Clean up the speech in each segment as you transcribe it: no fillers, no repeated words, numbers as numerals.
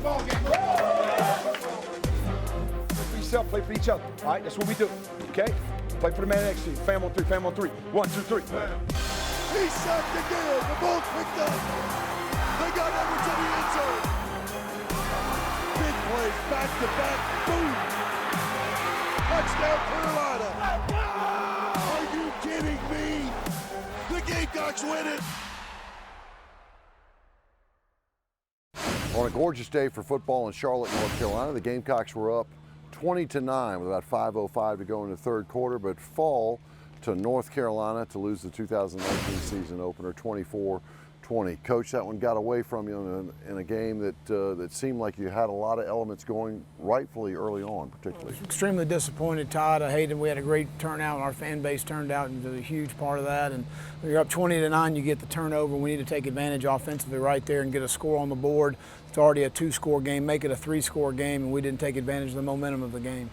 for yourself, play for each other. All right, that's what we do. Okay? Play for the man next to you. Fam on three, fam on three. 1, 2, 3. He sacked again. The ball picked up. They got over to the end zone. Big plays, back to back. Boom. Touchdown, Carolina. Are you kidding me? The Gamecocks win it. On a gorgeous day for football in Charlotte, North Carolina, the Gamecocks were up 20-9 with about 5:05 to go in the third quarter, but fall to North Carolina to lose the 2019 season opener 24-20. Coach, that one got away from you in a game that seemed like you had a lot of elements going rightfully early on, particularly. Extremely disappointed, Todd. I hated we had a great turnout. Our fan base turned out and was a huge part of that. And when you're up 20-9, you get the turnover. We need to take advantage offensively right there and get a score on the board. It's already a 2-score game, make it a 3-score game, and we didn't take advantage of the momentum of the game.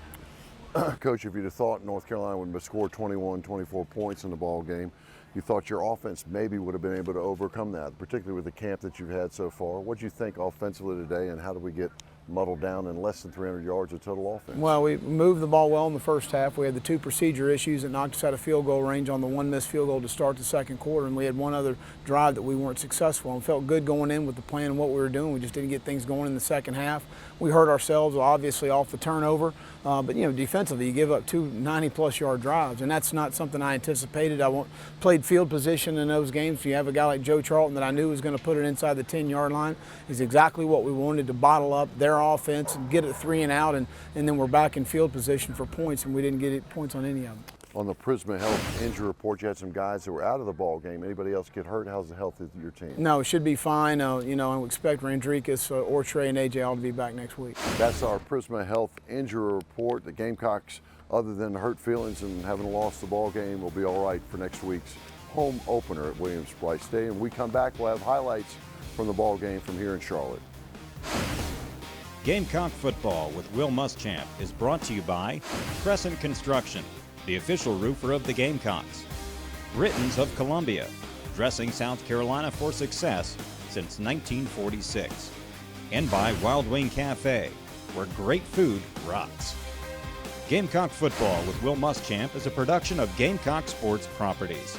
Coach, if you'd have thought North Carolina would have scored 21, 24 points in the ball game, you thought your offense maybe would have been able to overcome that, particularly with the camp that you've had so far. What do you think offensively today, and how do we get muddled down in less than 300 yards of total offense? Well, we moved the ball well in the first half. We had the 2 procedure issues that knocked us out of field goal range on the 1 missed field goal to start the second quarter, and we had one other drive that we weren't successful and felt good going in with the plan and what we were doing. We just didn't get things going in the second half. We hurt ourselves, obviously, off the turnover, but defensively, you give up 2 90-plus yard drives, and that's not something I anticipated. I played field position in those games. If you have a guy like Joe Charlton that I knew was going to put it inside the 10-yard line, is exactly what we wanted, to bottle up their offense and get it 3 and out, and then we're back in field position for points, and we didn't get points on any of them. On the Prisma Health injury report, you had some guys that were out of the ball game. Anybody else get hurt? How's the health of your team? No, it should be fine. I expect Randricus, Ortre, and AJ all to be back next week. That's our Prisma Health injury report. The Gamecocks, other than hurt feelings and having lost the ball game, will be all right for next week's home opener at Williams-Brice Stadium. When we come back, we'll have highlights from the ball game from here in Charlotte. Gamecock football with Will Muschamp is brought to you by Crescent Construction, the official roofer of the Gamecocks. Britons of Columbia, dressing South Carolina for success since 1946. And by Wild Wing Cafe, where great food rocks. Gamecock football with Will Muschamp is a production of Gamecock Sports Properties.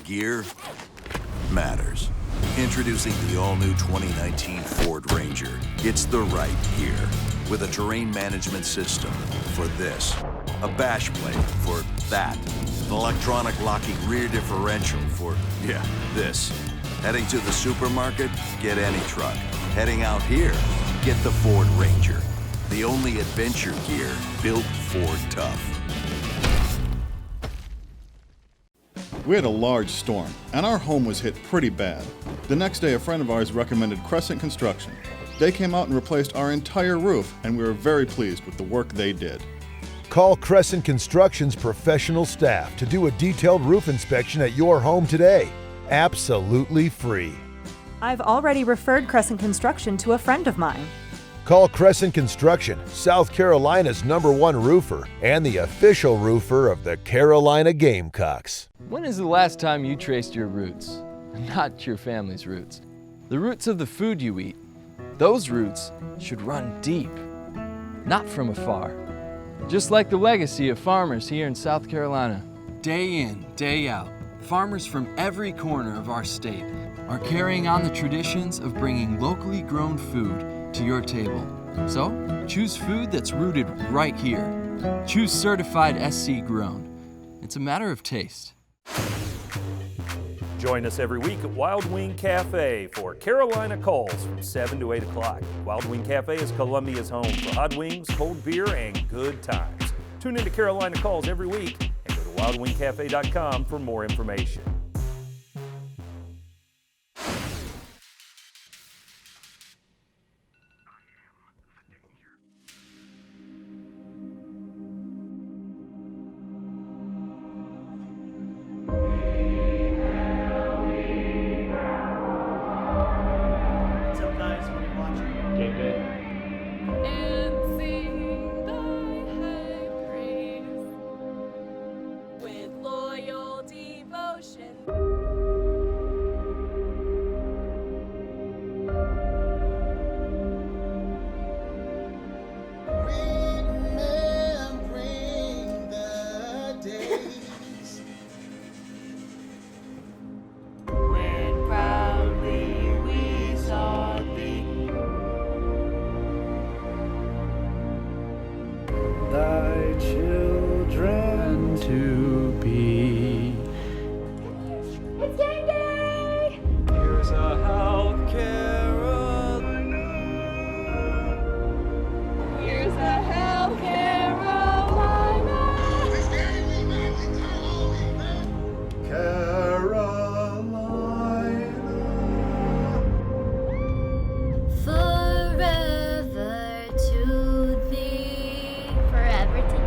Gear matters. Introducing the all-new 2019 Ford Ranger. It's the right gear with a terrain management system for this, a bash plate for that, an electronic locking rear differential for, this. Heading to the supermarket? Get any truck. Heading out here? Get the Ford Ranger. The only adventure gear built Ford tough. We had a large storm, and our home was hit pretty bad. The next day, a friend of ours recommended Crescent Construction. They came out and replaced our entire roof, and we were very pleased with the work they did. Call Crescent Construction's professional staff to do a detailed roof inspection at your home today. Absolutely free. I've already referred Crescent Construction to a friend of mine. Call Crescent Construction, South Carolina's #1 roofer and the official roofer of the Carolina Gamecocks. When is the last time you traced your roots? Not your family's roots. The roots of the food you eat. Those roots should run deep, not from afar. Just like the legacy of farmers here in South Carolina. Day in, day out, farmers from every corner of our state are carrying on the traditions of bringing locally grown food to your table. So, choose food that's rooted right here. Choose certified SC grown. It's a matter of taste. Join us every week at Wild Wing Cafe for Carolina Calls from 7 to 8 o'clock. Wild Wing Cafe is Columbia's home for hot wings, cold beer, and good times. Tune into Carolina Calls every week and go to wildwingcafe.com for more information. Thy children to be. It's game day! Here's a health Carolina. Here's a hell Carolina! Forever to thee. Forever to thee.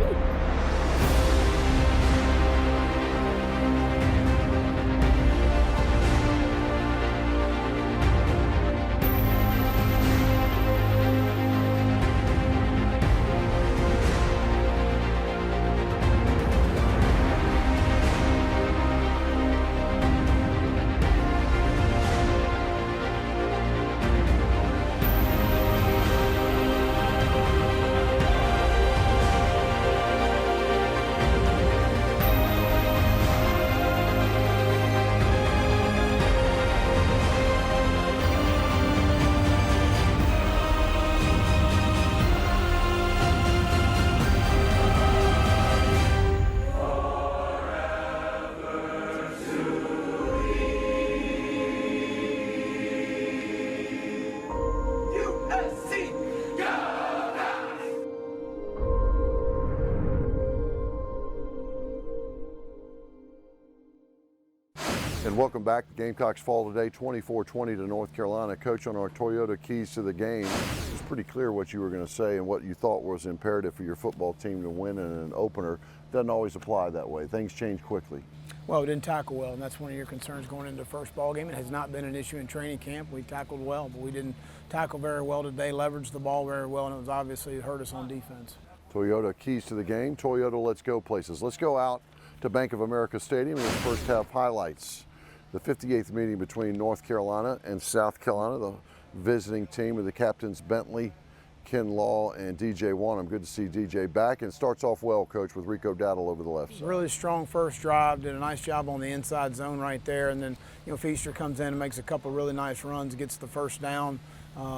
And welcome back. The Gamecocks fall today 24-20 to North Carolina. Coach, on our Toyota keys to the game, it's pretty clear what you were going to say and what you thought was imperative for your football team to win in an opener. Doesn't always apply that way. Things change quickly. Well, we didn't tackle well, and that's one of your concerns going into the first ball game. It has not been an issue in training camp. We tackled well, but we didn't tackle very well today, leveraged the ball very well, and it was obviously hurt us on defense. Toyota keys to the game. Toyota, let's go places. Let's go out to Bank of America Stadium in the first half highlights. The 58th meeting between North Carolina and South Carolina, the visiting team of the captains Bentley, Ken Law, and DJ Wanham. Good to see DJ back, and starts off well, Coach, with Rico Dowdle over the left side. Really strong first drive, did a nice job on the inside zone right there, and then Feaster comes in and makes a couple really nice runs, gets the first down.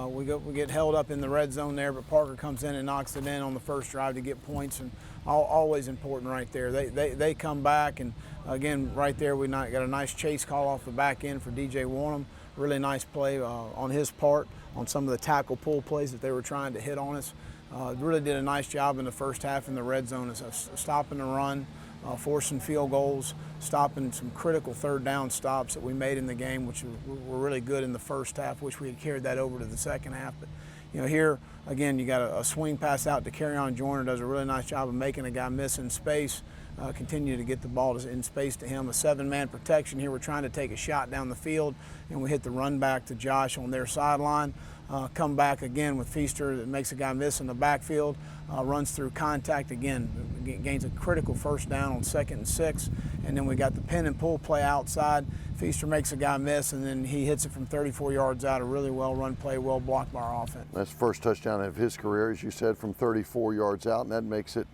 We get held up in the red zone there, but Parker comes in and knocks it in on the first drive to get points, and always important right there. They come back, and again, right there we got a nice chase call off the back end for DJ Wanham. Really nice play on his part on some of the tackle pull plays that they were trying to hit on us. Really did a nice job in the first half in the red zone, stopping the run, forcing field goals, stopping some critical third down stops that we made in the game, which were really good in the first half. Wish we had carried that over to the second half. But here again, you got a swing pass out to Carryon Joyner, does a really nice job of making a guy miss in space. Continue to get the ball in space to him. A 7-man protection here. We're trying to take a shot down the field, and we hit the run back to Josh on their sideline. Come back again with Feaster that makes a guy miss in the backfield. Runs through contact again, gains a critical first down on 2nd and 6. And then we got the pin and pull play outside. Feaster makes a guy miss, and then he hits it from 34 yards out. A really well run play, well blocked by our offense. That's the first touchdown of his career, as you said, from 34 yards out, and that makes it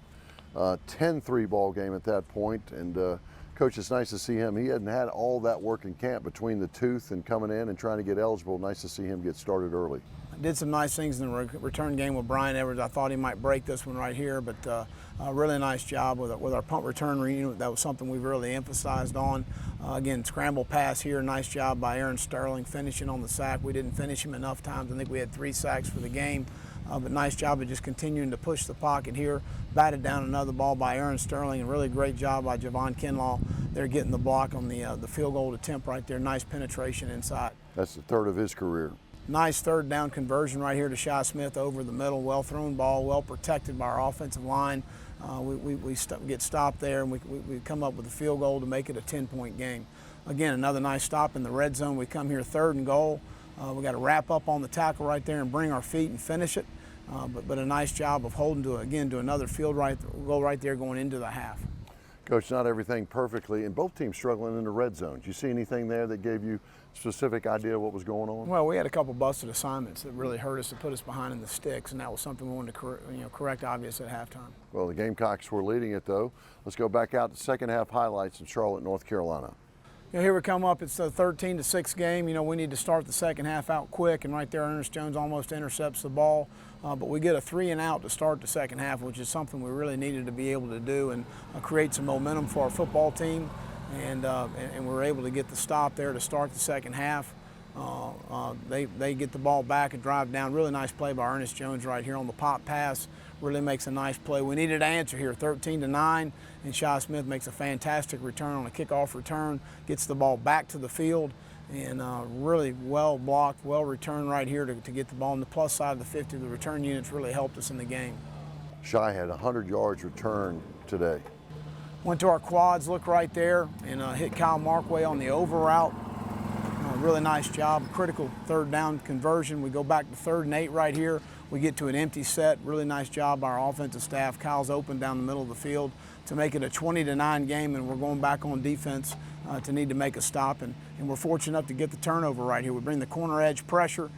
10-3 ball game at that point. And Coach, it's nice to see him. He hadn't had all that work in camp between the tooth and coming in and trying to get eligible. Nice to see him get started early. Did some nice things in the return game with Brian Edwards. I thought he might break this one right here, but a really nice job with our punt return unit. That was something we've really emphasized on. Again, scramble pass here. Nice job by Aaron Sterling finishing on the sack. We didn't finish him enough times. I think we had 3 sacks for the game. But nice job of just continuing to push the pocket here. Batted down another ball by Aaron Sterling, and really great job by Javon Kinlaw. They're getting the block on the field goal attempt right there. Nice penetration inside. That's the third of his career. Nice third down conversion right here to Shy Smith over the middle. Well thrown ball, well protected by our offensive line. We get stopped there, and we come up with a field goal to make it a 10-point game. Again, another nice stop in the red zone. We come here 3rd and goal. We got to wrap up on the tackle right there and bring our feet and finish it. But a nice job of holding to another field goal right there going into the half. Coach, not everything perfectly, and both teams struggling in the red zone. Did you see anything there that gave you specific idea of what was going on? Well, we had a couple busted assignments that really hurt us, to put us behind in the sticks, and that was something we wanted to correct, obvious, at halftime. Well, the Gamecocks were leading it, though. Let's go back out to second half highlights in Charlotte, North Carolina. Here we come up. It's a 13-6 game. We need to start the second half out quick, and right there, Ernest Jones almost intercepts the ball. But we get a 3-and-out to start the second half, which is something we really needed to be able to do and create some momentum for our football team. And we were able to get the stop there to start the second half. They get the ball back and drive down. Really nice play by Ernest Jones right here on the pop pass. Really makes a nice play. We needed an answer here, 13-9, and Shi Smith makes a fantastic return on a kickoff return, gets the ball back to the field, and really well blocked, well returned right here to get the ball on the plus side of the 50. The return units really helped us in the game. Shi had 100 yards return today. Went to our quads, look right there, and hit Kyle Markway on the over route. Really nice job, critical third down conversion. We go back to 3rd and 8 right here. We get to an empty set. Really nice job by our offensive staff. Kyle's open down the middle of the field to make it a 20-9 game, and we're going back on defense to need to make a stop. And we're fortunate enough to get the turnover right here. We bring the corner edge pressure.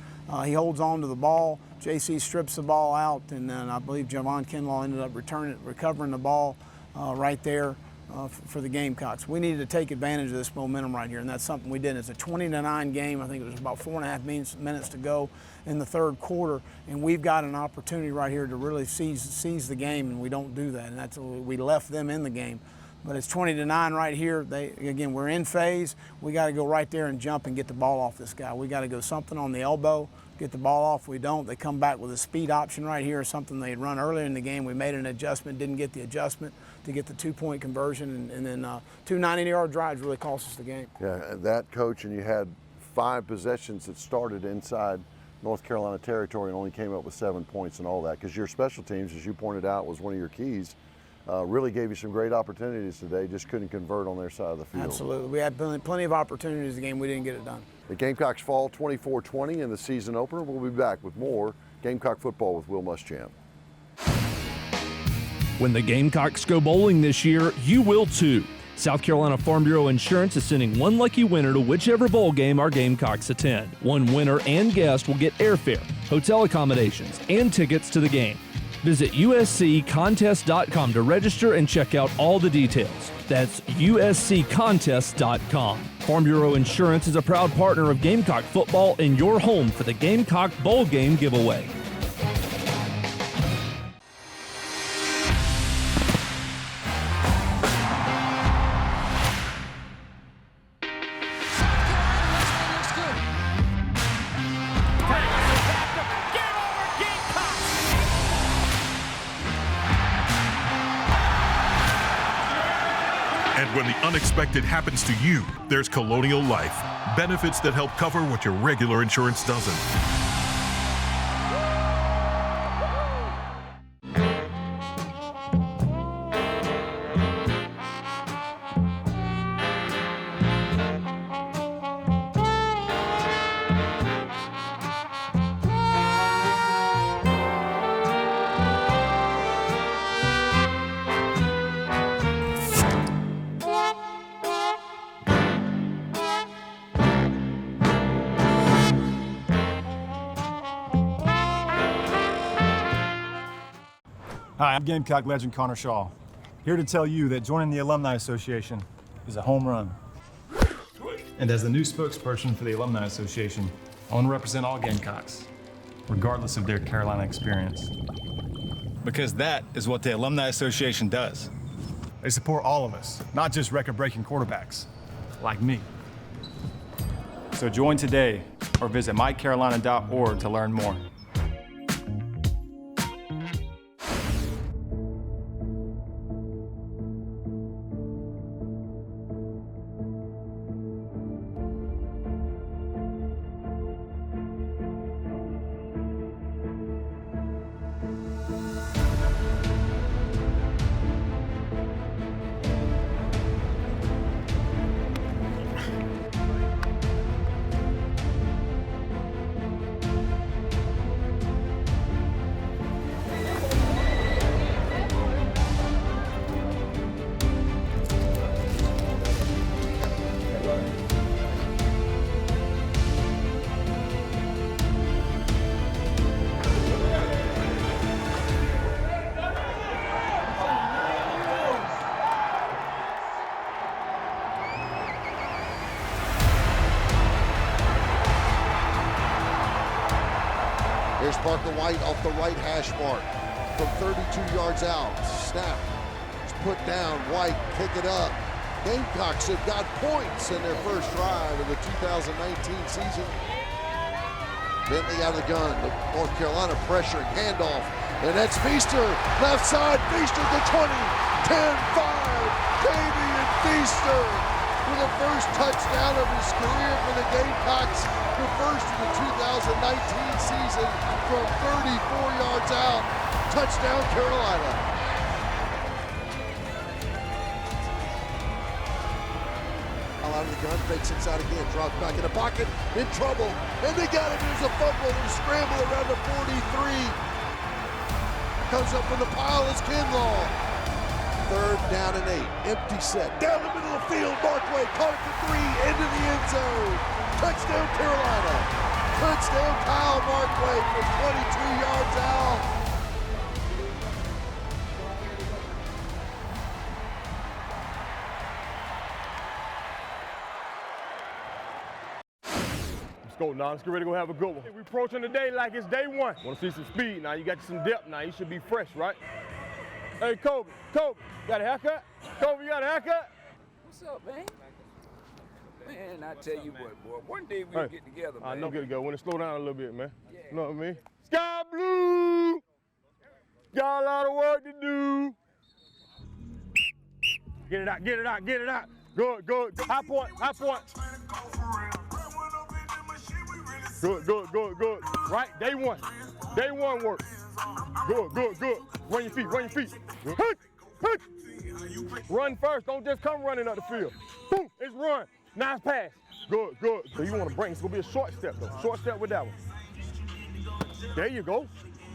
He holds on to the ball. JC strips the ball out, and then I believe Javon Kinlaw ended up recovering the ball right there. For the Gamecocks. We needed to take advantage of this momentum right here, and that's something we did. It's a 20-9 game. I think it was about 4.5 minutes to go in the 3rd quarter, and we've got an opportunity right here to really seize the game, and we don't do that, and we left them in the game. But it's 20-9 right here. Again, we're in phase. We got to go right there and jump and get the ball off this guy. We got to go something on the elbow, get the ball off. We don't. They come back with a speed option right here, something they had run earlier in the game. We made an adjustment, didn't get the adjustment to get the 2-point conversion, and then 2 90-yard drives really cost us the game. Yeah, that, Coach, and you had 5 possessions that started inside North Carolina territory and only came up with 7 points and all that, because your special teams, as you pointed out, was one of your keys. Really gave you some great opportunities today, just couldn't convert on their side of the field. Absolutely. We had plenty of opportunities in the game. We didn't get it done. The Gamecocks fall 24-20 in the season opener. We'll be back with more Gamecock football with Will Muschamp. When the Gamecocks go bowling this year, you will too. South Carolina Farm Bureau Insurance is sending one lucky winner to whichever bowl game our Gamecocks attend. One winner and guest will get airfare, hotel accommodations, and tickets to the game. Visit usccontest.com to register and check out all the details. That's usccontest.com. Farm Bureau Insurance is a proud partner of Gamecock football and your home for the Gamecock Bowl Game giveaway. And when the unexpected happens to you, there's Colonial Life. Benefits that help cover what your regular insurance doesn't. Hi, I'm Gamecock legend Connor Shaw, here to tell you that joining the Alumni Association is a home run. And as the new spokesperson for the Alumni Association, I want to represent all Gamecocks, regardless of their Carolina experience. Because that is what the Alumni Association does. They support all of us, not just record-breaking quarterbacks, like me. So join today or visit mycarolina.org to learn more. Here's Parker White off the right hash mark from 32 yards out. Snap. It's put down. White kick it up. Gamecocks have got points in their first drive of the 2019 season. Bentley out of the gun. The North Carolina pressure, handoff. And that's Feaster. Left side, Feaster to 20. 10-5. Damian Feaster with the first touchdown of his career for the Gamecocks. The first of the 2019 season from 34 yards out. Touchdown, Carolina. Out of the gun, fakes inside again, drops back in the pocket, in trouble, and they got it. There's a fumble and a scramble around the 43. Comes up from the pile is Kinlaw. 3rd down and 8, empty set, down the middle of the field, Markway caught it for 3, into the end zone. Touchdown Carolina. Touchdown Kyle Markway from 22 yards out. Go now, let's get ready to go have a good one. We're approaching the day like it's day one. Want to see some speed now, you got some depth now, you should be fresh, right? Hey, Kobe, got a haircut? Kobe, you got a haircut? What's up, man? Man, I tell you what, boy, one day we'll get together, man. I know get together, when it slow down a little bit, man. Yeah. You know what I mean? Sky blue! Got a lot of work to do. Get it out, get it out, get it out. Good, good, high point, high point. Good, good, good, good. Right, day one work. Good, good, good. Run your feet, run your feet. Hey, hey. Run first, don't just come running up the field. Boom, it's run. Nice pass. Good, good. So you want to bring, it's going to be a short step though. Short step with that one. There you go.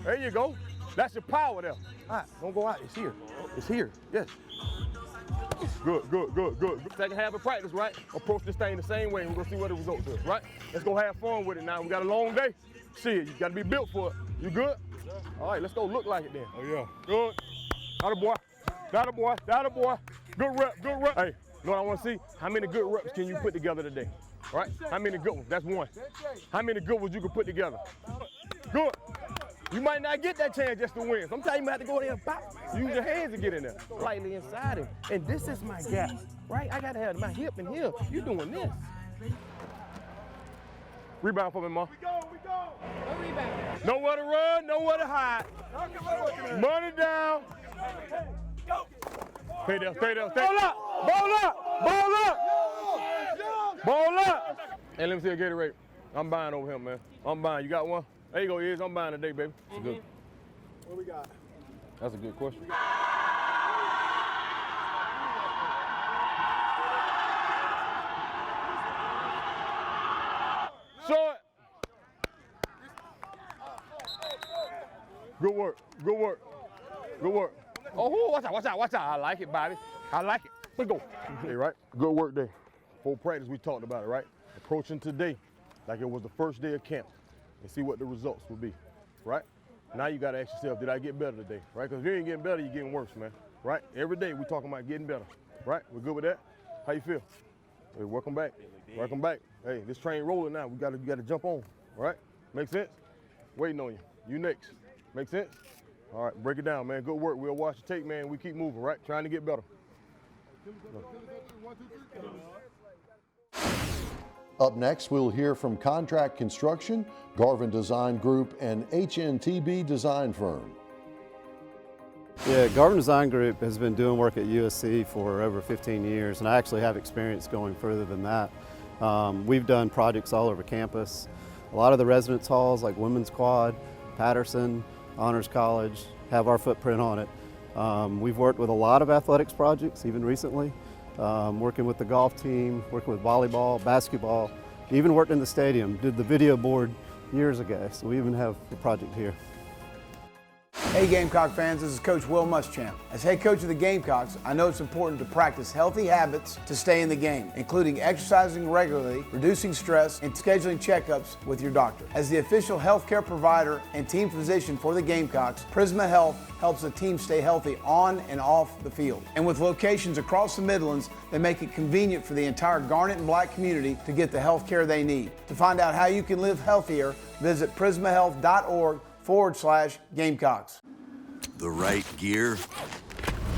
There you go. That's your power there. All right, don't go out, it's here. It's here, yes. Good, good, good, good. Second half of practice, right? Approach this thing the same way and we're gonna see what the results is, right? Let's go have fun with it now. We got a long day. Shit, you gotta be built for it. You good? All right, let's go look like it then. Oh yeah. Good. That a boy. That a boy. That a boy. Good rep, good rep. Hey, you know what I wanna see? How many good reps can you put together today? Right? How many good ones? That's one. How many good ones you can put together? Good. You might not get that chance just to win. Sometimes you might have to go there and pop. Use your hands to get in there. Slightly inside him. And this is my gap, right? I gotta have my hip in here. You doing this. Rebound for me, Ma. We go. No rebound. Nowhere to run, nowhere to hide. Money down. Go. Stay there, stay there, stay. Ball up, ball up, ball up. Ball up. Hey, let me see a Gatorade. I'm buying over him, man. I'm buying. You got one? There you go, Iz. I'm buying today, baby. It's good. What we got? That's a good question. Short. Good work. Good work. Good work. Oh, watch out, watch out, watch out. I like it, Bobby. I like it. Let's go. Hey, right? Good work day. Full practice, we talked about it, right? Approaching today like it was the first day of camp. And see what the results will be, right? Now you gotta ask yourself, did I get better today, right? Because if you ain't getting better, you're getting worse, man, right? Every day we talking about getting better, right? We're good with that? How you feel? Hey, welcome back, welcome back. Hey, this train rolling now. You gotta jump on, all right? Make sense? Waiting on you. You next. Make sense? All right, break it down, man. Good work. We'll watch the tape, man. We keep moving, right? Trying to get better. Up next, we'll hear from Contract Construction, Garvin Design Group, and HNTB Design Firm. Yeah, Garvin Design Group has been doing work at USC for over 15 years, and I actually have experience going further than that. We've done projects all over campus. A lot of the residence halls like Women's Quad, Patterson, Honors College have our footprint on it. We've worked with a lot of athletics projects, even recently. Working with the golf team, working with volleyball, basketball, even worked in the stadium, did the video board years ago, so we even have a project here. Hey Gamecock fans, this is Coach Will Muschamp. As head coach of the Gamecocks, I know it's important to practice healthy habits to stay in the game, including exercising regularly, reducing stress, and scheduling checkups with your doctor. As the official healthcare provider and team physician for the Gamecocks, Prisma Health helps the team stay healthy on and off the field. And with locations across the Midlands, they make it convenient for the entire Garnet and Black community to get the health care they need. To find out how you can live healthier, visit prismahealth.org/Gamecocks. The right gear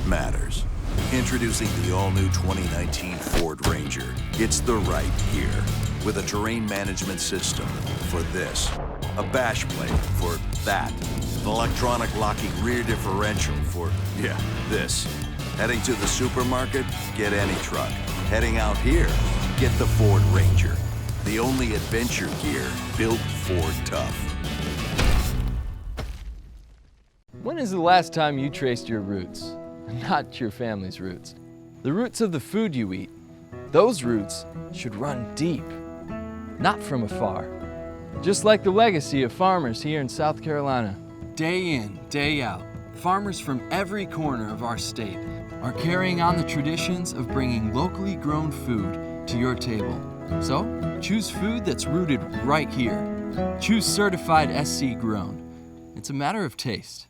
matters. Introducing the all-new 2019 Ford Ranger. It's the right gear with a terrain management system for this, a bash plate for that, an electronic locking rear differential for, yeah, this. Heading to the supermarket? Get any truck. Heading out here? Get the Ford Ranger. The only adventure gear built Ford tough. When is the last time you traced your roots? Not your family's roots. The roots of the food you eat. Those roots should run deep, not from afar. Just like the legacy of farmers here in South Carolina. Day in, day out, farmers from every corner of our state are carrying on the traditions of bringing locally grown food to your table. So, choose food that's rooted right here. Choose certified SC grown. It's a matter of taste.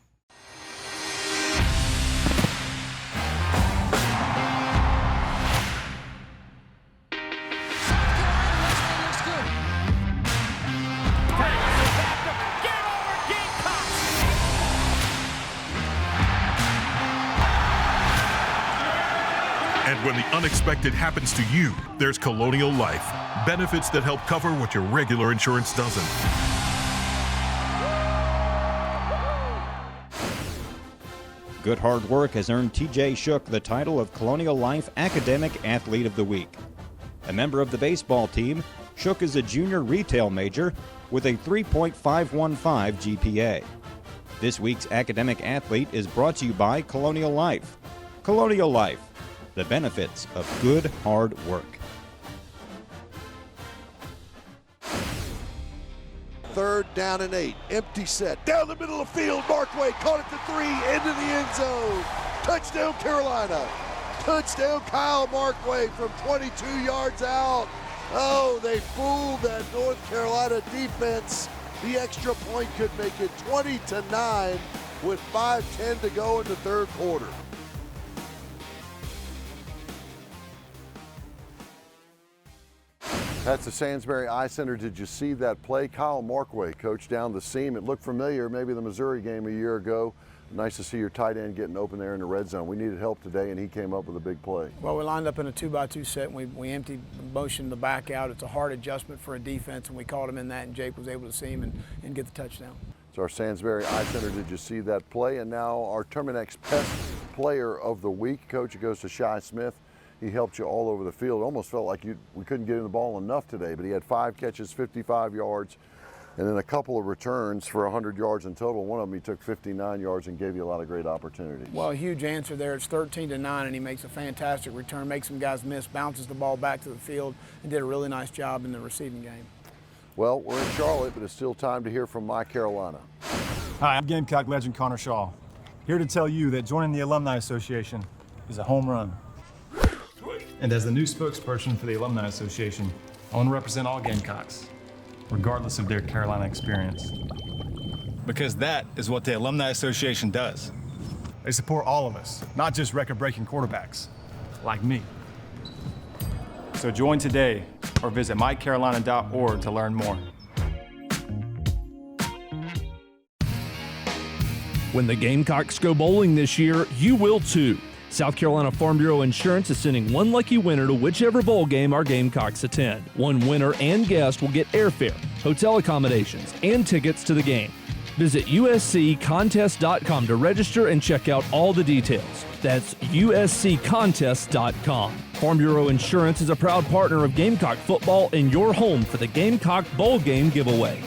And when the unexpected happens to you, there's Colonial Life. Benefits that help cover what your regular insurance doesn't. Good hard work has earned TJ Shook the title of Colonial Life Academic Athlete of the Week. A member of the baseball team, Shook is a junior retail major with a 3.515 GPA. This week's academic athlete is brought to you by Colonial Life. Colonial Life, the benefits of good hard work. Third down and 8. Empty set. Down the middle of the field. Markway caught it to 3. Into the end zone. Touchdown Carolina. Touchdown Kyle Markway from 22 yards out. Oh, they fooled that North Carolina defense. The extra point could make it 20-9 with 5:10 to go in the third quarter. That's the Sandsbury Eye Center. Did you see that play? Kyle Markway, coach, down the seam. It looked familiar, maybe the Missouri game a year ago. Nice to see your tight end getting open there in the red zone. We needed help today, and he came up with a big play. Well, we lined up in a 2-by-2 set, and we emptied, motioned the back out. It's a hard adjustment for a defense, and we caught him in that, and Jake was able to see him and get the touchdown. So our Sandsbury Eye Center, did you see that play? And now our Terminex Pest Player of the Week. Coach, it goes to Shy Smith. He helped you all over the field. It almost felt like we couldn't get him the ball enough today, but he had 5 catches, 55 yards, and then a couple of returns for 100 yards in total. One of them he took 59 yards and gave you a lot of great opportunities. Well, a huge answer there. It's 13-9, and he makes a fantastic return, makes some guys miss, bounces the ball back to the field, and did a really nice job in the receiving game. Well, we're in Charlotte, but it's still time to hear from My Carolina. Hi, I'm Gamecock legend Connor Shaw, here to tell you that joining the Alumni Association is a home run. And as the new spokesperson for the Alumni Association, I want to represent all Gamecocks, regardless of their Carolina experience. Because that is what the Alumni Association does. They support all of us, not just record-breaking quarterbacks, like me. So join today or visit mycarolina.org to learn more. When the Gamecocks go bowling this year, you will too. South Carolina Farm Bureau Insurance is sending one lucky winner to whichever bowl game our Gamecocks attend. One winner and guest will get airfare, hotel accommodations, and tickets to the game. Visit usccontest.com to register and check out all the details. That's usccontest.com. Farm Bureau Insurance is a proud partner of Gamecock football and your home for the Gamecock Bowl Game giveaway.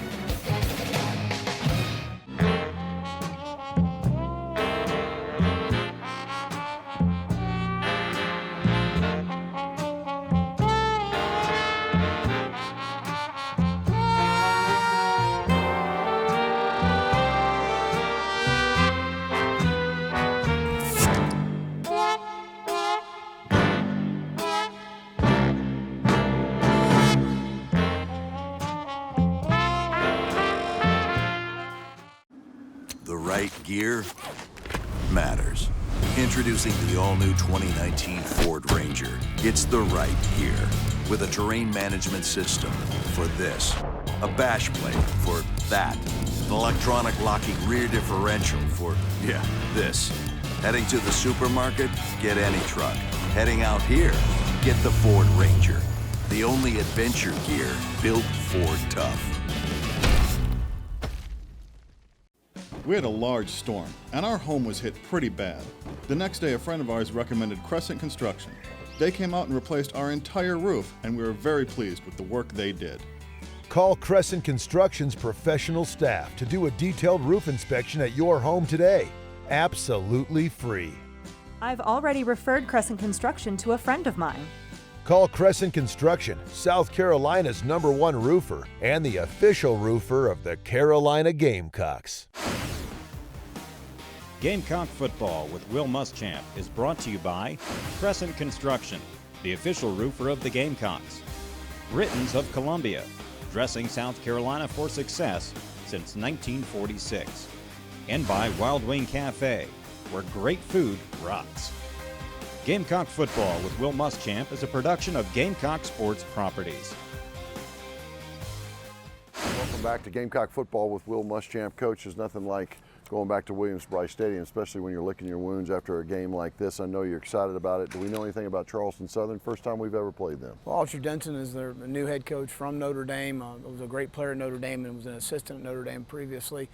right gear matters. Introducing the all-new 2019 Ford Ranger. It's the right gear with a terrain management system for this, a bash plate for that, an electronic locking rear differential for, yeah, this. Heading to the supermarket? Get any truck. Heading out here? Get the Ford Ranger. The only adventure gear built Ford tough. We had a large storm, and our home was hit pretty bad. The next day, a friend of ours recommended Crescent Construction. They came out and replaced our entire roof, and we were very pleased with the work they did. Call Crescent Construction's professional staff to do a detailed roof inspection at your home today. Absolutely free. I've already referred Crescent Construction to a friend of mine. Call Crescent Construction, South Carolina's #1 roofer and the official roofer of the Carolina Gamecocks. Gamecock football with Will Muschamp is brought to you by Crescent Construction, the official roofer of the Gamecocks. Britons of Columbia, dressing South Carolina for success since 1946. And by Wild Wing Cafe, where great food rocks. Gamecock football with Will Muschamp is a production of Gamecock Sports Properties. Welcome back to Gamecock football with Will Muschamp. Coach, there's nothing like going back to Williams-Brice Stadium, especially when you're licking your wounds after a game like this. I know you're excited about it. Do we know anything about Charleston Southern? First time we've ever played them. Well, Archer Denson is their new head coach from Notre Dame. Was a great player at Notre Dame and was an assistant at Notre Dame previously.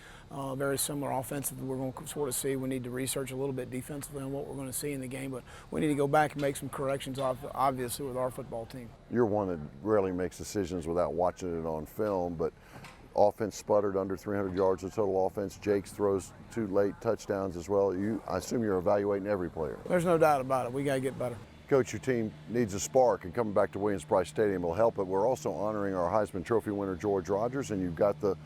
Very similar offensive that we're going to sort of see. We need to research a little bit defensively on what we're going to see in the game, but we need to go back and make some corrections, obviously, with our football team. You're one that rarely makes decisions without watching it on film, but offense sputtered under 300 yards of total offense. Jakes throws 2 late touchdowns as well. I assume you're evaluating every player. There's no doubt about it. We got to get better. Coach, your team needs a spark, and coming back to Williams-Brice Stadium will help it. We're also honoring our Heisman Trophy winner, George Rogers, and you've got the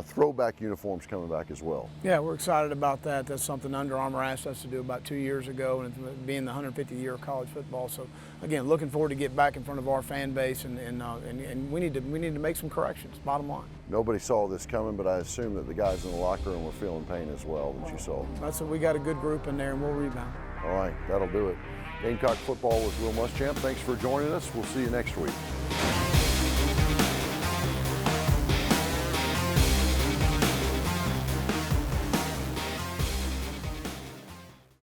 throwback uniforms coming back as well. Yeah, we're excited about that. That's something Under Armour asked us to do about 2 years ago, and it's being the 150th year of college football. So again, looking forward to get back in front of our fan base, and we need to make some corrections. Bottom line. Nobody saw this coming, but I assume that the guys in the locker room were feeling pain as well that you saw. We got a good group in there, and we'll rebound. All right, that'll do it. Gamecock football with Will Muschamp. Thanks for joining us. We'll see you next week.